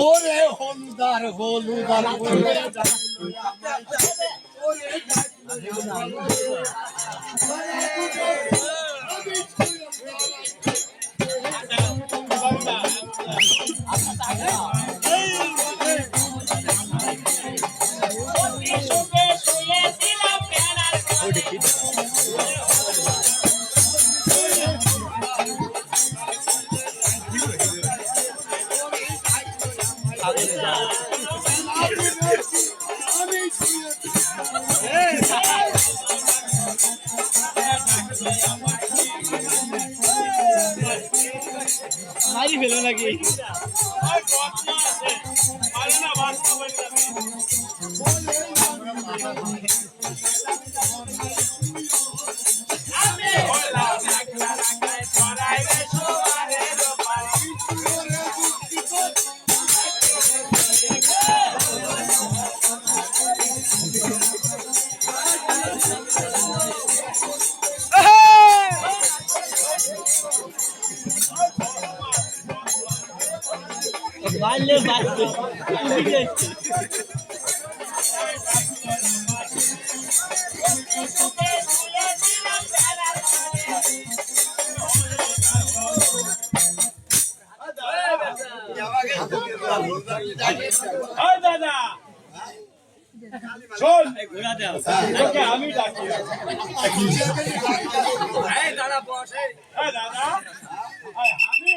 ওরে হলুদার হলুদার মারি ফেলো নাকি বাড়লে বাড়বে দাদা শোন আমি ডাকি দাদা বসে দাদা আমি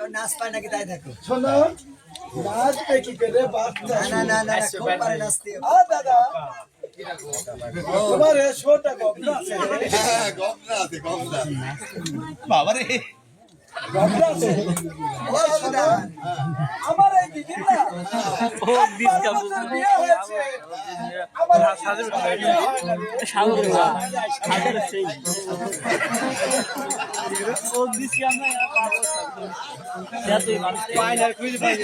নাচ পায় নাকি তাই দেখো শোনো নাচ কি করে না না না খুব পারে নাচতে দাদা তোমার শোটা গবনা আছে হ্যাঁ গবনা আছে গবনা বাবা রে গবনা আছে ও শোনা আমার এই দিদি না ও দিদা বিয়ে হয়েছে আমার সাজু সাজু সাজু সেই ও দিছি আমরা পাগল যাতে মানুষ পায়নার কইলে পাই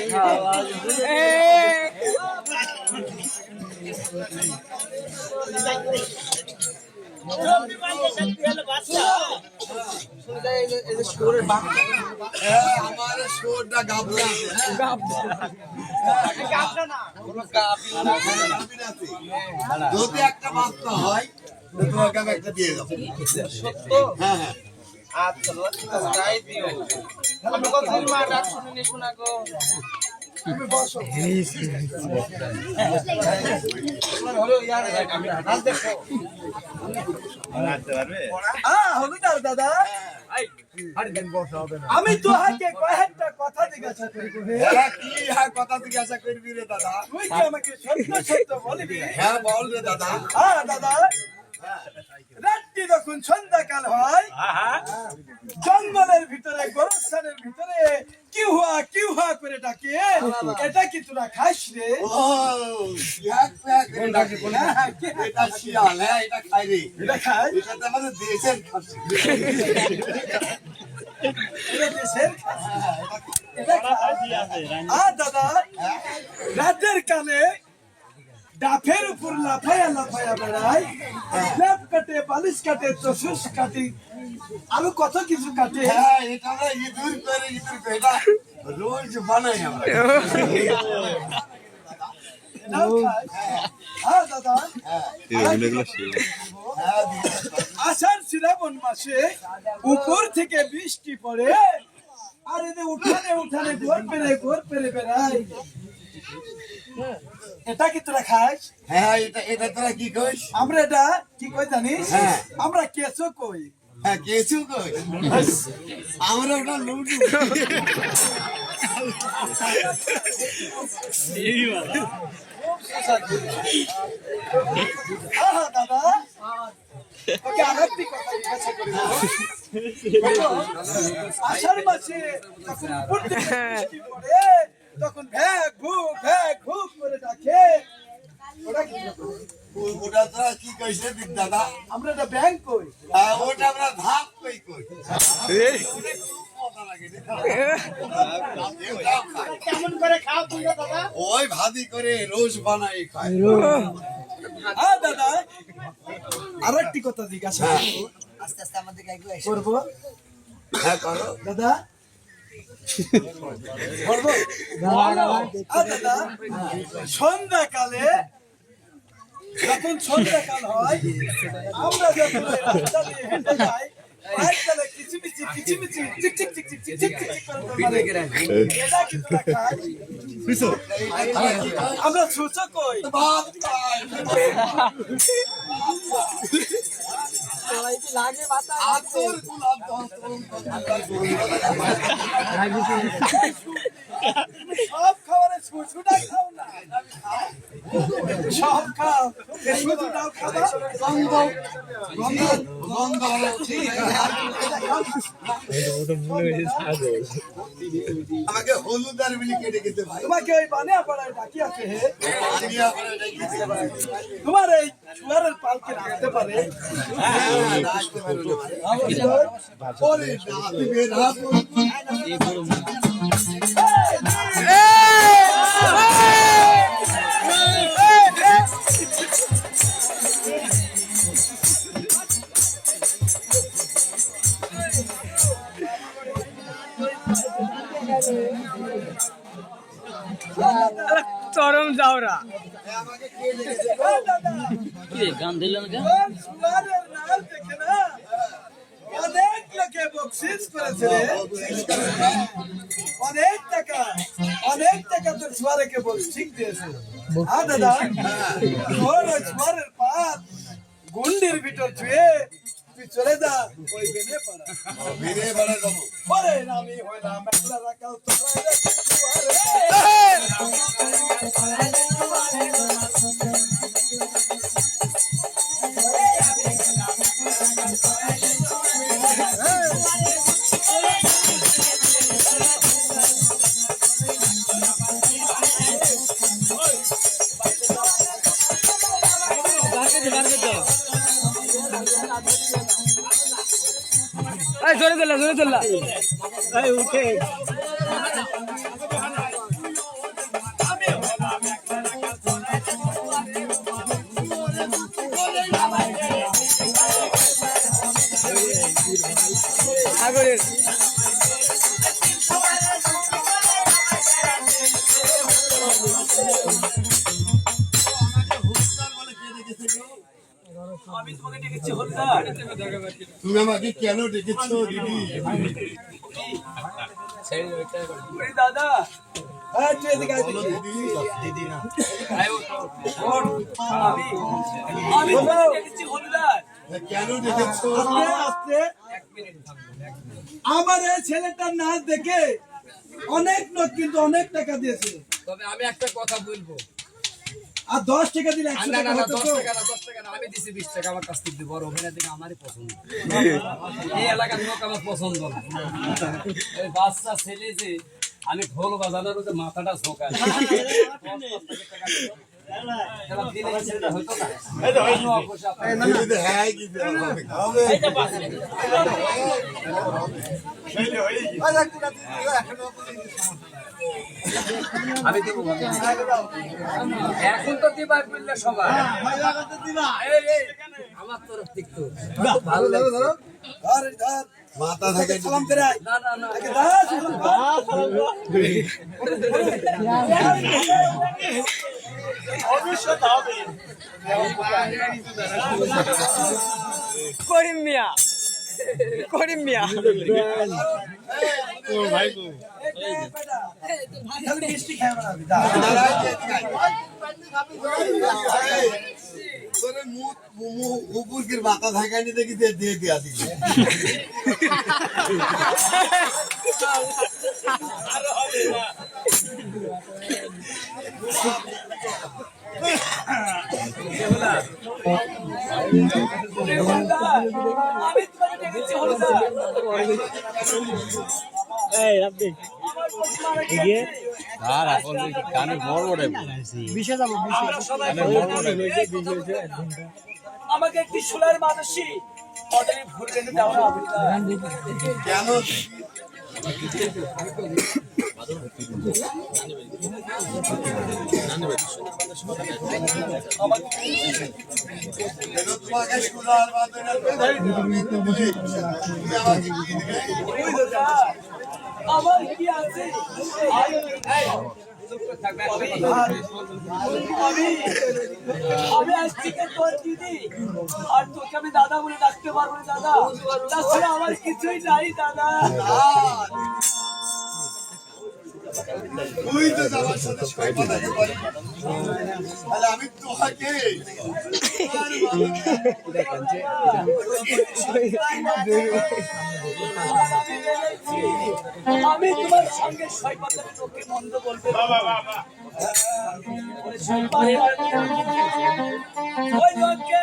যদি একটা মাত্র হয় তোমাকে আমি একটা দিয়ে যাবো হ্যাঁ হ্যাঁ আচ্ছা তাই দিও আমি কথা মা ডাক শুনে শোনা গো তুমি বসো হলো यार আমি নাচ দেখো নাচতে পারবে হলো না দাদা আমি তো হাকে কয়েকটা কথা জিজ্ঞাসা করব কি হ্যাঁ কথা জিজ্ঞাসা করবি রে দাদা তুই কি আমাকে সত্য সত্য বলবি হ্যাঁ বল রে দাদা দাদা রাত্রি যখন সন্ধ্যাকাল হয় জঙ্গলের ভিতরে গোরস্থানের ভিতরে কি হুয়া করে ডাকে এটা কি তোরা খাস রে এটা শিয়াল হ্যাঁ এটা খাই রে এটা খাই এটা তো আমাদের দেশের খাসি দাদা রাতের কালে ডাফের উপর লাফায়া লাফায়া বেড়ায় লেপ কাটে বালিশ কাটে চশুস কাটে আরো কত কিছু কাটে এটা ইঁদুর করে এটা রোজ বানাই আমরা দাদা আষাঢ় শ্রাবণ মাসে উপর থেকে বৃষ্টি পড়ে আর এদের উঠানে উঠানে ঘর পেরে বেড়ায় এটা কি তোরা খাস হ্যাঁ এটা তোরা কি কইস আমরা এটা কি কই জানিস আমরা কেঁচো কই হ্যাঁ কেঁচো কই আমরা ওটা লুডু দাদা আষাঢ় মাসে তখন ভ্যাগ ভুক করে ডাকে ওটা তোরা কি কইছে দিক দাদা? আমরা এটা ব্যাংক কই। ওটা আমরা ধাপ কই কই। কেমন করে খাও তোমরা দাদা? ওই ভাজি করে রোজ বানাই খায়। দাদা আরেকটি কথা জিজ্ঞাসা আস্তে আস্তে আমাদের করবো। হ্যাঁ করো দাদা করবো। দাদা সন্ধ্যাকালে যখন সন্ধ্যাকাল হয় আমরা যখন ওই রাস্তা দিয়ে হেঁটে যাই পায়ের তলায় কিচিমিচি কিচিমিচি চিক চিক চিক চিক চিক চিক চিক করে এটা কি তোরা খাই? আমরা সুচো কই ভাত খাই। আতর গোলাপ সব খাবারে সুচুটা খাও না সব খাও সুচুটাও খাবা গন্ধ গন্ধ গন্ধ আমাকে হলুদ আর বিলি কেটে খেতে ভাই। তোমাকে ওই বানিয়া পাড়ায় ডাকি আছে হে তোমার এই শুয়ারের পালকে রাখতে পারে ওরে না দিবে না চরম যাওরা আমাকে কে দেখেছে গান দিল না শুয়ারের নাল দেখে না অনেক লোকে বকশিস করেছে রে। অনেক টাকা তোর শুয়ারেকে বকশিস দিয়েছে। দাদা তোর ওই শুয়ারের পাত গুন্ডির ভিতর ছুঁয়ে তুই চলে যা ওই বেনে পাড়া বেরে বেড়া যাবো। পরে আমি হইলাম একলা রাখাও তো জোরে চললা উঠে সাগরের আমি তোমাকে ডেকেছি হলদার। তুমি আমাকে কেন ডেকেছো দিদি? ওরে দাদা তুই এদিকে আয় দেখি। দিদি না আমি তোমাকে ডেকেছি হলদার। কেন ডেকেছো? আস্তে আমার এই ছেলেটার নাচ দেখে অনেক লোক কিন্তু অনেক টাকা দিয়েছে। তবে আমি একটা কথা বলবো আর 10 টাকা দিলে 100 না টাকা না হতো 10 তো। টাকা না 10 টাকা না আমি দিছি 20 টাকা আমার কাছ থেকে বড় অভিনয় থেকে আমারই পছন্দ এই এলাকার লোক আমার পছন্দ না এই বাচ্চা ছেলে যে আমি ঢোল বাজানোর যে মাথাটা ঝোঁকায় দিদি হ্যাঁ কি আমি দেবো এখন তো দিবার বললে সবাই আমার তরফ থেকে তো ভালো লাগে ধর ধর মাথা থেকে সালাম করে আয়। না না না আগে দাস ভবিষ্যৎ হবে করিম মিয়া করিম মিয়া ভাই মিষ্টি খাই বানাবি দা তোরে উপরকের মাথা ঢাকানি দেখি দিয়ে দিয়ে আসি আমি তোমাকে ডেকেছি হলদার। এই আপনি আমার প্রতিমা রেখে আর এখন কানে বড় বড় আমরা সবাই আমাকে একটি সোলার মানসী অর্ডারে ভুল কেটে দাও না কেন তোমাকে সোলার আমার কি আছে আমি আজ থেকে তোর দিদি আর তোকে আমি দাদা বলে ডাকতে পারবো না দাদা তাছাড়া আমার কিছুই নাই দাদা তুই তো আমার সাথে সবাই বাঁধাতে পারি তাহলে আমি তোহাকে আমি তোমার সঙ্গে সৈকতের লোককে মন্দ বলবো ওই লোককে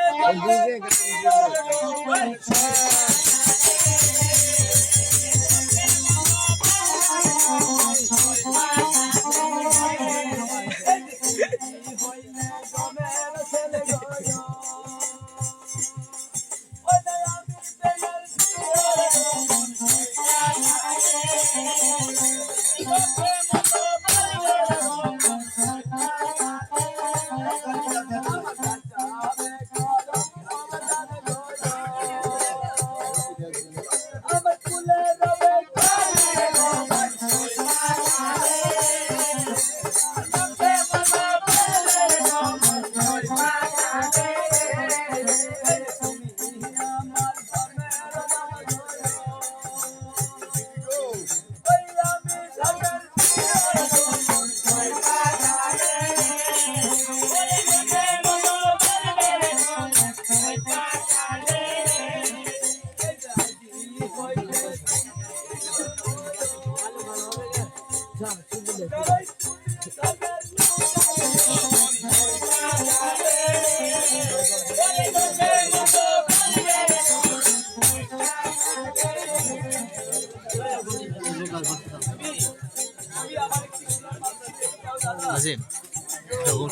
আজিম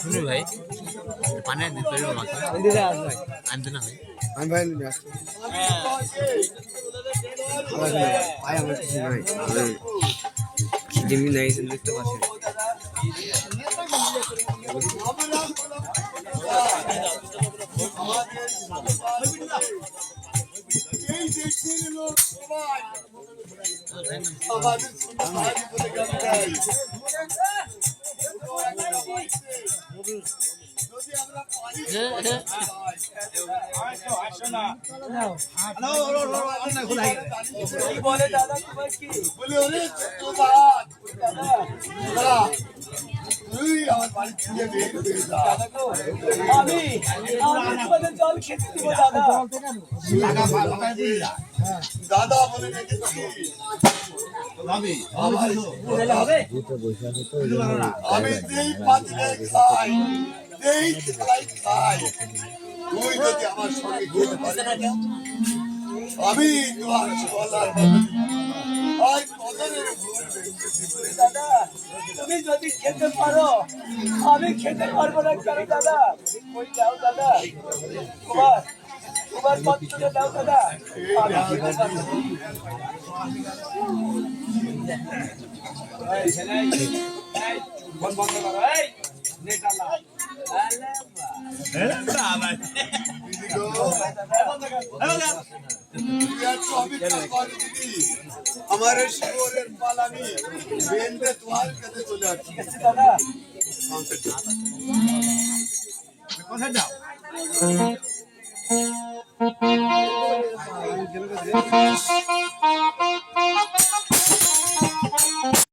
শুনি ভাই পানি আনতে পারবো আমাকে আনতে না ভাই আমি ভাই নিয়ে আসছি ভাই আমার কিছু নাই খিদিমি নাই দেখতে পাচ্ছেন এই দেশের লোক সবাই আমাদের সমাজ বলে গান গায় যদি আমরা পারি বলে দাদা তোমার কি বলে ওরে ধন্যবাদ দাদা তুই আমার বাড়ি থেকে বের হয়ে যা আমি তোমাদের জল খেতে দিব দাদা দাদা বলে ডেকেছি আমি যেই পাতিলে খাই যেই থালায় খাই তুই যদি আমার সঙ্গে খেতে পারিস আমি তোমার গলার আজ কদরের ভুল বেঁচেছি দাদা তুমি যদি খেতে পারো আমি খেতে পারবো না কেন দাদা ওই দাও দাদা তোমার পত্র দাও দাদা আমার শিবরের পালানি বেঁধে তোমার কাছে চলে আসছি দাদা কোথায় যাও Thank you.